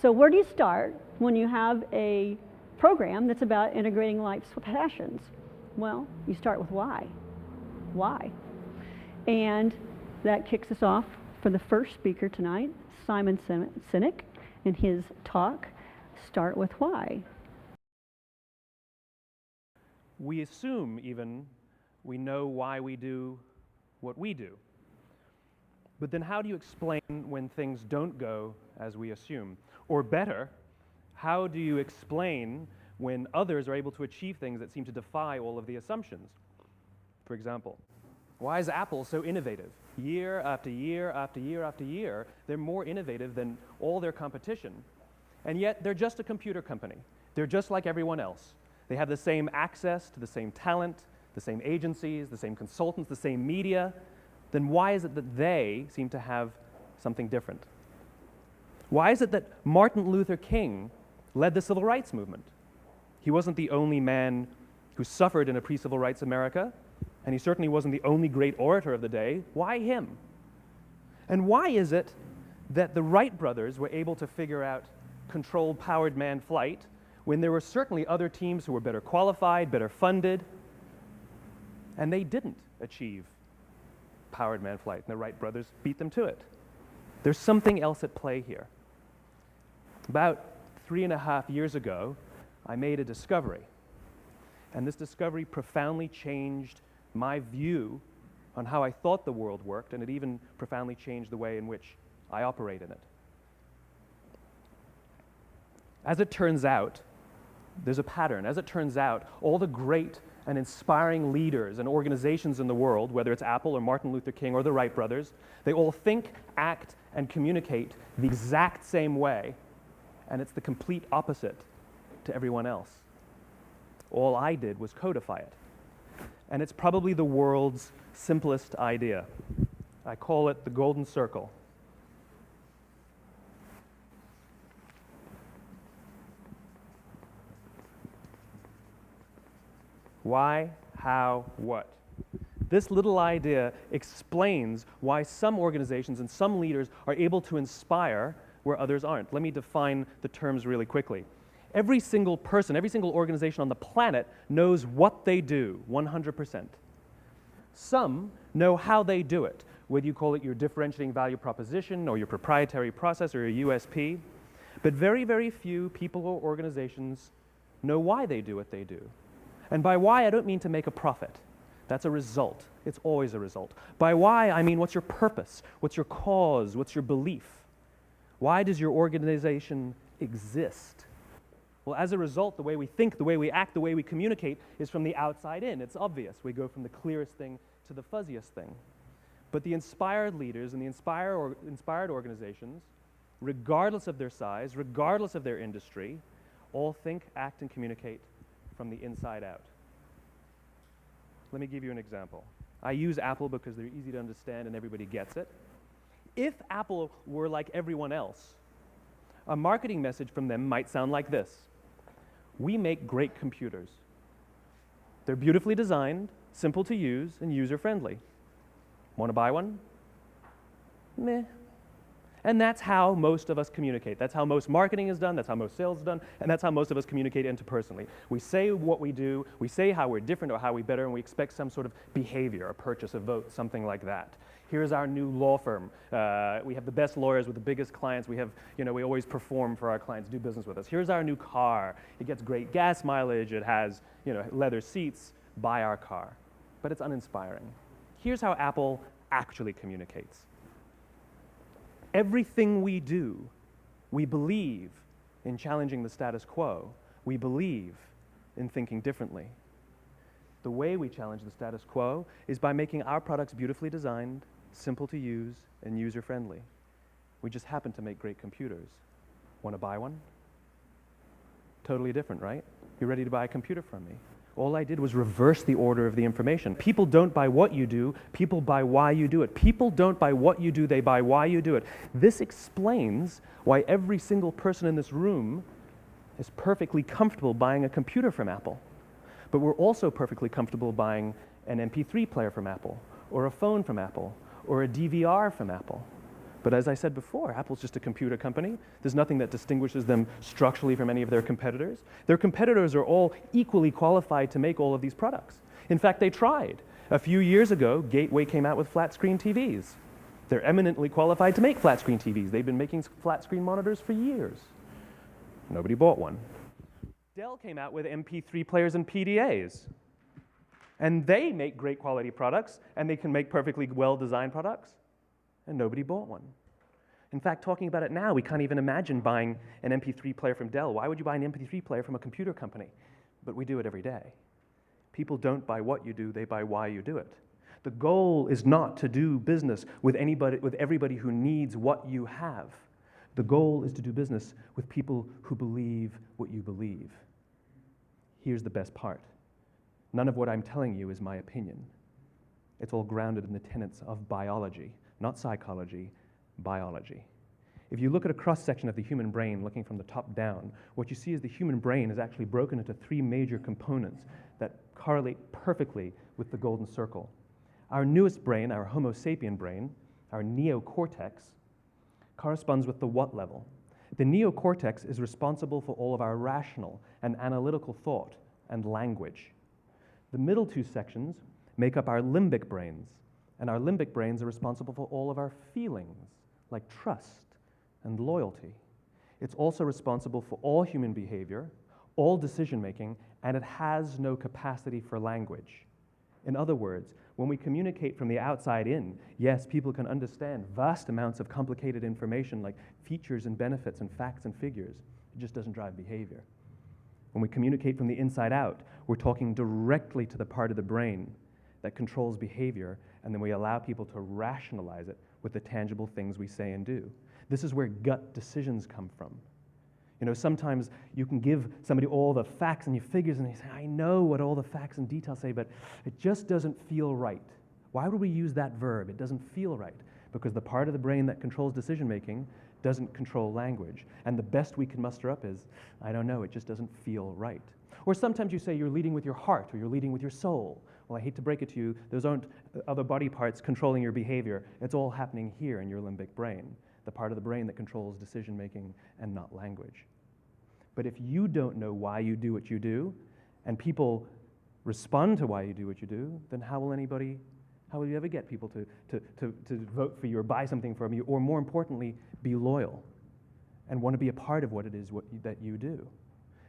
So where do you start when you have a program that's about integrating life's passions? Well, you start with why. Why? And that kicks us off for the first speaker tonight, Simon Sinek, in his talk, Start with Why. We assume even we know why we do what we do. But then how do you explain when things don't go as we assume? Or better, how do you explain when others are able to achieve things that seem to defy all of the assumptions? For example, why is Apple so innovative? Year after year after year after year, they're more innovative than all their competition. And yet they're just a computer company. They're just like everyone else. They have the same access to the same talent, the same agencies, the same consultants, the same media. Then why is it that they seem to have something different? Why is it that Martin Luther King led the civil rights movement? He wasn't the only man who suffered in a pre-civil rights America, and he certainly wasn't the only great orator of the day. Why him? And why is it that the Wright brothers were able to figure out controlled powered manned flight when there were certainly other teams who were better qualified, better funded, and they didn't achieve powered manned flight, and the Wright brothers beat them to it? There's something else at play here. About 3.5 years ago, I made a discovery, and this discovery profoundly changed my view on how I thought the world worked, and it even profoundly changed the way in which I operate in it. As it turns out, there's a pattern. As it turns out, all the great and inspiring leaders and organizations in the world, whether it's Apple or Martin Luther King or the Wright brothers, they all think, act, and communicate the exact same way, and it's the complete opposite to everyone else. All I did was codify it. And it's probably the world's simplest idea. I call it the golden circle. Why, how, what? This little idea explains why some organizations and some leaders are able to inspire where others aren't. Let me define the terms really quickly. Every single person, every single organization on the planet knows what they do, 100%. Some know how they do it, whether you call it your differentiating value proposition or your proprietary process or your USP. But very, very few people or organizations know why they do what they do. And by why, I don't mean to make a profit. That's a result. It's always a result. By why, I mean what's your purpose? What's your cause? What's your belief? Why does your organization exist? Well, as a result, the way we think, the way we act, the way we communicate is from the outside in. It's obvious. We go from the clearest thing to the fuzziest thing. But the inspired leaders and the inspired organizations, regardless of their size, regardless of their industry, all think, act, and communicate from the inside out. Let me give you an example. I use Apple because they're easy to understand and everybody gets it. If Apple were like everyone else, a marketing message from them might sound like this. We make great computers. They're beautifully designed, simple to use, and user-friendly. Want to buy one? Meh. And that's how most of us communicate. That's how most marketing is done, that's how most sales is done, and that's how most of us communicate interpersonally. We say what we do, we say how we're different or how we're better, and we expect some sort of behavior, a purchase, a vote, something like that. Here's our new law firm. We have the best lawyers with the biggest clients. We have, we always perform for our clients, do business with us. Here's our new car. It gets great gas mileage. It has, leather seats. Buy our car. But it's uninspiring. Here's how Apple actually communicates. Everything we do, we believe in challenging the status quo. We believe in thinking differently. The way we challenge the status quo is by making our products beautifully designed, simple to use, and user-friendly. We just happen to make great computers. Want to buy one? Totally different, right? You're ready to buy a computer from me. All I did was reverse the order of the information. People don't buy what you do, people buy why you do it. People don't buy what you do, they buy why you do it. This explains why every single person in this room is perfectly comfortable buying a computer from Apple. But we're also perfectly comfortable buying an MP3 player from Apple, or a phone from Apple, or a DVR from Apple. But as I said before, Apple's just a computer company. There's nothing that distinguishes them structurally from any of their competitors. Their competitors are all equally qualified to make all of these products. In fact, they tried. A few years ago, Gateway came out with flat-screen TVs. They're eminently qualified to make flat-screen TVs. They've been making flat-screen monitors for years. Nobody bought one. Dell came out with MP3 players and PDAs. And they make great quality products, and they can make perfectly well-designed products, and nobody bought one. In fact, talking about it now, we can't even imagine buying an MP3 player from Dell. Why would you buy an MP3 player from a computer company? But we do it every day. People don't buy what you do, they buy why you do it. The goal is not to do business with everybody who needs what you have. The goal is to do business with people who believe what you believe. Here's the best part. None of what I'm telling you is my opinion. It's all grounded in the tenets of biology, not psychology, biology. If you look at a cross-section of the human brain, looking from the top down, what you see is the human brain is actually broken into three major components that correlate perfectly with the golden circle. Our newest brain, our Homo sapien brain, our neocortex, corresponds with the what level. The neocortex is responsible for all of our rational and analytical thought and language. The middle two sections make up our limbic brains, and our limbic brains are responsible for all of our feelings, like trust and loyalty. It's also responsible for all human behavior, all decision-making, and it has no capacity for language. In other words, when we communicate from the outside in, yes, people can understand vast amounts of complicated information like features and benefits and facts and figures. It just doesn't drive behavior. When we communicate from the inside out, we're talking directly to the part of the brain that controls behavior, and then we allow people to rationalize it with the tangible things we say and do. This is where gut decisions come from. You know, sometimes you can give somebody all the facts and your figures, and they say, I know what all the facts and details say, but it just doesn't feel right. Why would we use that verb? It doesn't feel right. Because the part of the brain that controls decision-making doesn't control language. And the best we can muster up is, I don't know, it just doesn't feel right. Or sometimes you say you're leading with your heart or you're leading with your soul. Well, I hate to break it to you, those aren't other body parts controlling your behavior. It's all happening here in your limbic brain, the part of the brain that controls decision-making and not language. But if you don't know why you do what you do, and people respond to why you do what you do, then how will you ever get people to vote for you or buy something from you, or more importantly, be loyal and want to be a part of what it is that you do?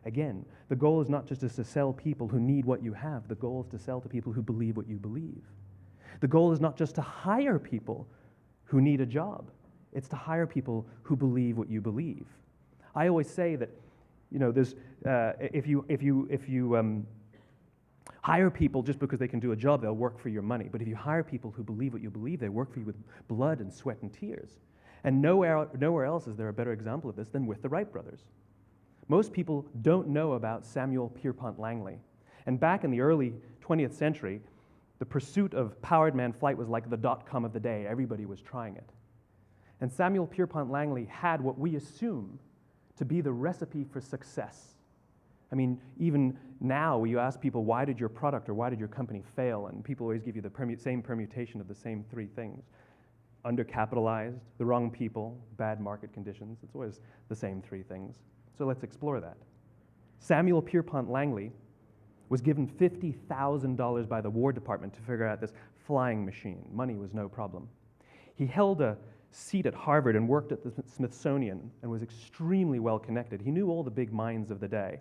Again, the goal is not just to sell people who need what you have. The goal is to sell to people who believe what you believe. The goal is not just to hire people who need a job. It's to hire people who believe what you believe. I always say that, you know, there's if you hire people just because they can do a job, they'll work for your money. But if you hire people who believe what you believe, they work for you with blood and sweat and tears. And nowhere else is there a better example of this than with the Wright brothers. Most people don't know about Samuel Pierpont Langley. And back in the early 20th century, the pursuit of powered man flight was like the dot-com of the day. Everybody was trying it. And Samuel Pierpont Langley had what we assume to be the recipe for success. I mean, even now, you ask people, why did your product or why did your company fail? And people always give you the same permutation of the same three things. Undercapitalized, the wrong people, bad market conditions. It's always the same three things. So let's explore that. Samuel Pierpont Langley was given $50,000 by the War Department to figure out this flying machine. Money was no problem. He held a seat at Harvard and worked at the Smithsonian and was extremely well connected. He knew all the big minds of the day.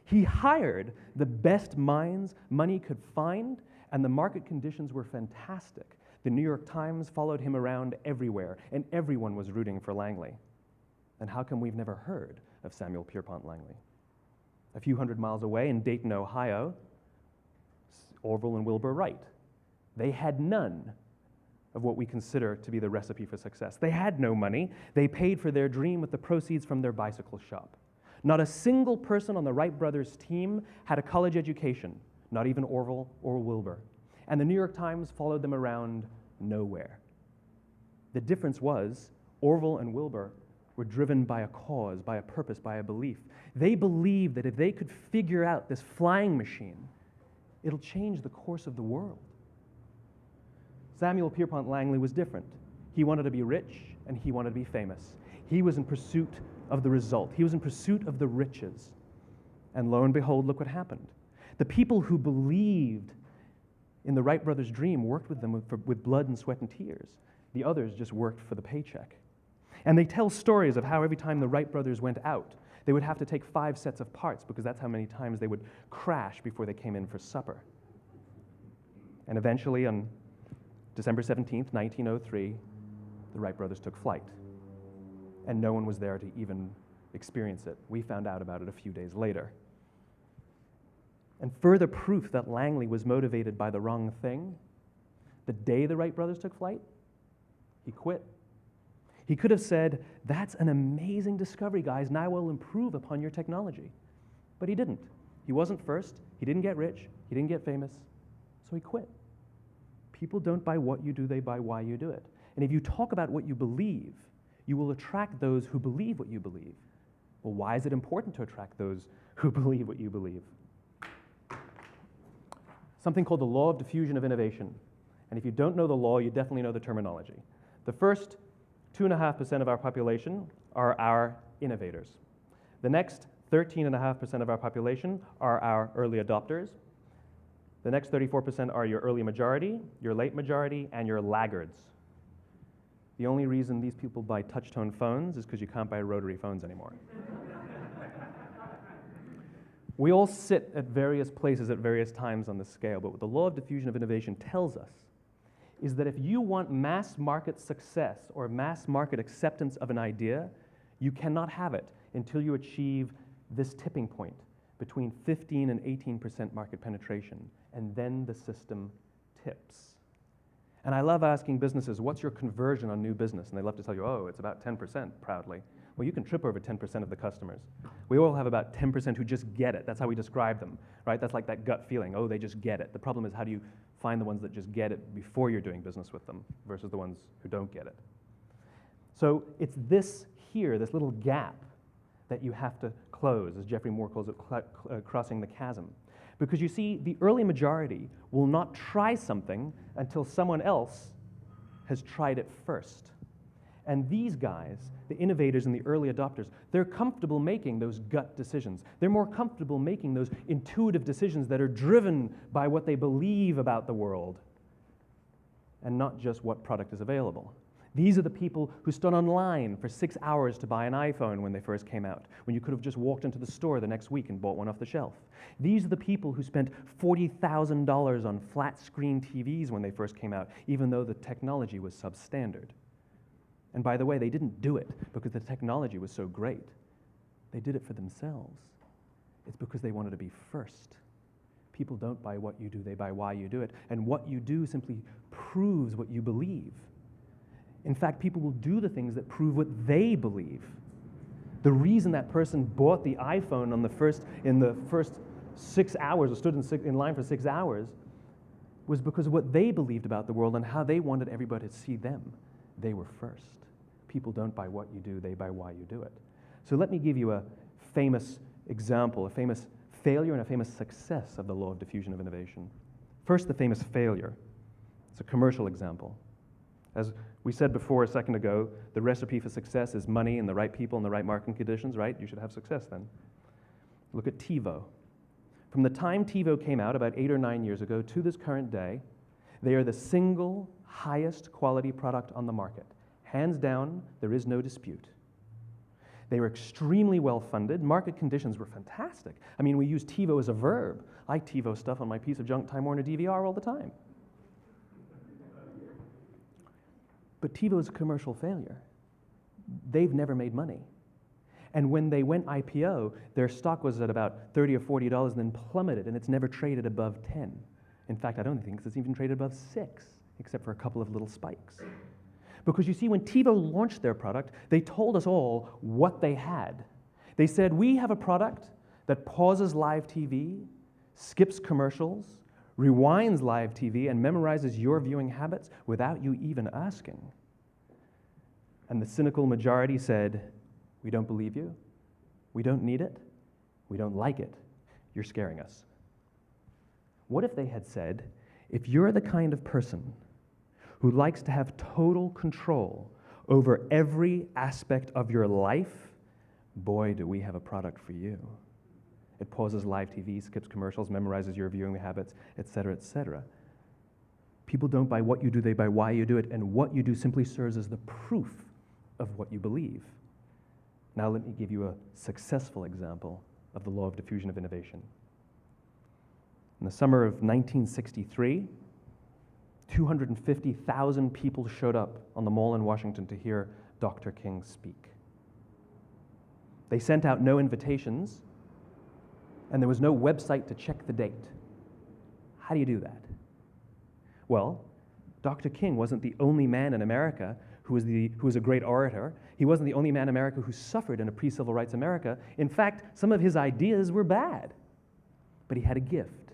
He hired the best minds money could find, and the market conditions were fantastic. The New York Times followed him around everywhere, and everyone was rooting for Langley. And how come we've never heard of Samuel Pierpont Langley? A few hundred miles away in Dayton, Ohio, Orville and Wilbur Wright. They had none of what we consider to be the recipe for success. They had no money. They paid for their dream with the proceeds from their bicycle shop. Not a single person on the Wright brothers' team had a college education, not even Orville or Wilbur. And the New York Times followed them around nowhere. The difference was Orville and Wilbur were driven by a cause, by a purpose, by a belief. They believed that if they could figure out this flying machine, it'll change the course of the world. Samuel Pierpont Langley was different. He wanted to be rich, and he wanted to be famous. He was in pursuit of the result. He was in pursuit of the riches. And lo and behold, look what happened. The people who believed in the Wright brothers' dream worked with them with blood and sweat and tears. The others just worked for the paycheck. And they tell stories of how every time the Wright brothers went out, they would have to take 5 sets of parts because that's how many times they would crash before they came in for supper. And eventually, on December 17th, 1903, the Wright brothers took flight. And no one was there to even experience it. We found out about it a few days later. And further proof that Langley was motivated by the wrong thing, the day the Wright brothers took flight, he quit. He could have said, "That's an amazing discovery, guys. Now we'll improve upon your technology." But he didn't. He wasn't first. He didn't get rich. He didn't get famous. So he quit. People don't buy what you do, they buy why you do it. And if you talk about what you believe, you will attract those who believe what you believe. Well, why is it important to attract those who believe what you believe? Something called the law of diffusion of innovation. And if you don't know the law, you definitely know the terminology. The first 2.5% of our population are our innovators. The next 13.5% of our population are our early adopters. The next 34% are your early majority, your late majority, and your laggards. The only reason these people buy touch-tone phones is because you can't buy rotary phones anymore. We all sit at various places at various times on the scale, but what the law of diffusion of innovation tells us is that if you want mass market success or mass market acceptance of an idea, you cannot have it until you achieve this tipping point between 15 and 18% market penetration, and then the system tips. And I love asking businesses, what's your conversion on new business? And they love to tell you, oh, it's about 10%, proudly. Well, you can trip over 10% of the customers. We all have about 10% who just get it. That's how we describe them, right? That's like that gut feeling, oh, they just get it. The problem is, how do you find the ones that just get it before you're doing business with them versus the ones who don't get it? So it's this here, this little gap, that you have to close, as Geoffrey Moore calls it, crossing the chasm. Because you see, the early majority will not try something until someone else has tried it first. And these guys, the innovators and the early adopters, they're comfortable making those gut decisions. They're more comfortable making those intuitive decisions that are driven by what they believe about the world and not just what product is available. These are the people who stood online for 6 hours to buy an iPhone when they first came out, when you could have just walked into the store the next week and bought one off the shelf. These are the people who spent $40,000 on flat-screen TVs when they first came out, even though the technology was substandard. And by the way, they didn't do it because the technology was so great. They did it for themselves. It's because they wanted to be first. People don't buy what you do, they buy why you do it. And what you do simply proves what you believe. In fact, people will do the things that prove what they believe. The reason that person bought the iPhone in the first 6 hours, or stood in line for 6 hours, was because of what they believed about the world and how they wanted everybody to see them. They were first. People don't buy what you do, they buy why you do it. So let me give you a famous example, a famous failure and a famous success of the law of diffusion of innovation. First, the famous failure. It's a commercial example. As we said before a second ago, the recipe for success is money and the right people and the right marketing conditions, right? You should have success then. Look at TiVo. From the time TiVo came out about 8 or 9 years ago to this current day, they are the single highest quality product on the market. Hands down, there is no dispute. They were extremely well funded. Market conditions were fantastic. I mean, we use TiVo as a verb. I TiVo stuff on my piece of junk Time Warner DVR all the time. But TiVo is a commercial failure. They've never made money. And when they went IPO, their stock was at about $30 or $40 and then plummeted, and it's never traded above 10. In fact, I don't think it's even traded above 6, except for a couple of little spikes. Because you see, when TiVo launched their product, they told us all what they had. They said, we have a product that pauses live TV, skips commercials, rewinds live TV, and memorizes your viewing habits without you even asking. And the cynical majority said, we don't believe you, we don't need it, we don't like it, you're scaring us. What if they had said, if you're the kind of person who likes to have total control over every aspect of your life, boy, do we have a product for you. It pauses live TV, skips commercials, memorizes your viewing habits, etc., etc. People don't buy what you do, they buy why you do it, and what you do simply serves as the proof of what you believe. Now let me give you a successful example of the law of diffusion of innovation. In the summer of 1963, 250,000 people showed up on the Mall in Washington to hear Dr. King speak. They sent out no invitations, and there was no website to check the date. How do you do that? Well, Dr. King wasn't the only man in America who was a great orator. He wasn't the only man in America who suffered in a pre-civil rights America. In fact, some of his ideas were bad, but he had a gift.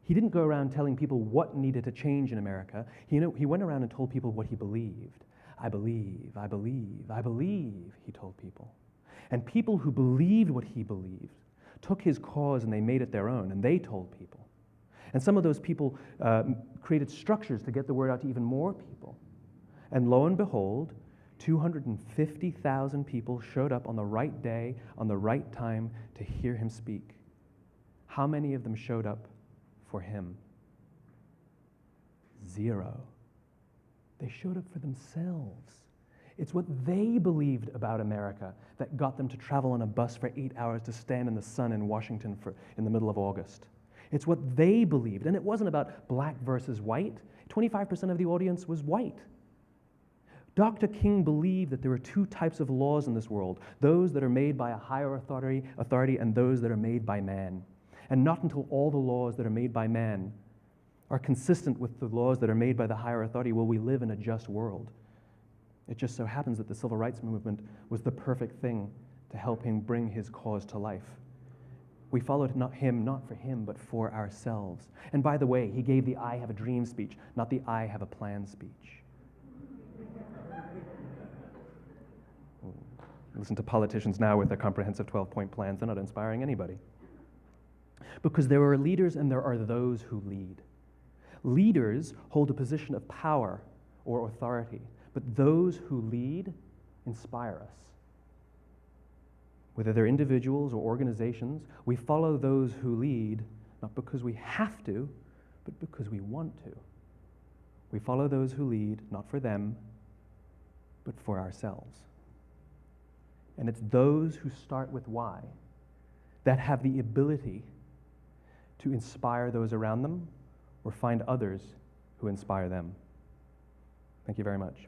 He didn't go around telling people what needed to change in America. He went around and told people what he believed. I believe, I believe, I believe, he told people. And people who believed what he believed took his cause and they made it their own, and they told people. And some of those people created structures to get the word out to even more people. And lo and behold, 250,000 people showed up on the right day, on the right time to hear him speak. How many of them showed up for him? 0. They showed up for themselves. It's what they believed about America that got them to travel on a bus for 8 hours to stand in the sun in Washington in the middle of August. It's what they believed, and it wasn't about black versus white. 25% of the audience was white. Dr. King believed that there are 2 types of laws in this world, those that are made by a higher authority and those that are made by man. And not until all the laws that are made by man are consistent with the laws that are made by the higher authority will we live in a just world. It just so happens that the civil rights movement was the perfect thing to help him bring his cause to life. We followed not for him, but for ourselves. And by the way, he gave the I have a dream speech, not the I have a plan speech. Listen to politicians now with their comprehensive 12-point plans. They're not inspiring anybody. Because there are leaders and there are those who lead. Leaders hold a position of power or authority, but those who lead inspire us. Whether they're individuals or organizations, we follow those who lead not because we have to, but because we want to. We follow those who lead not for them, but for ourselves. And it's those who start with why that have the ability to inspire those around them or find others who inspire them. Thank you very much.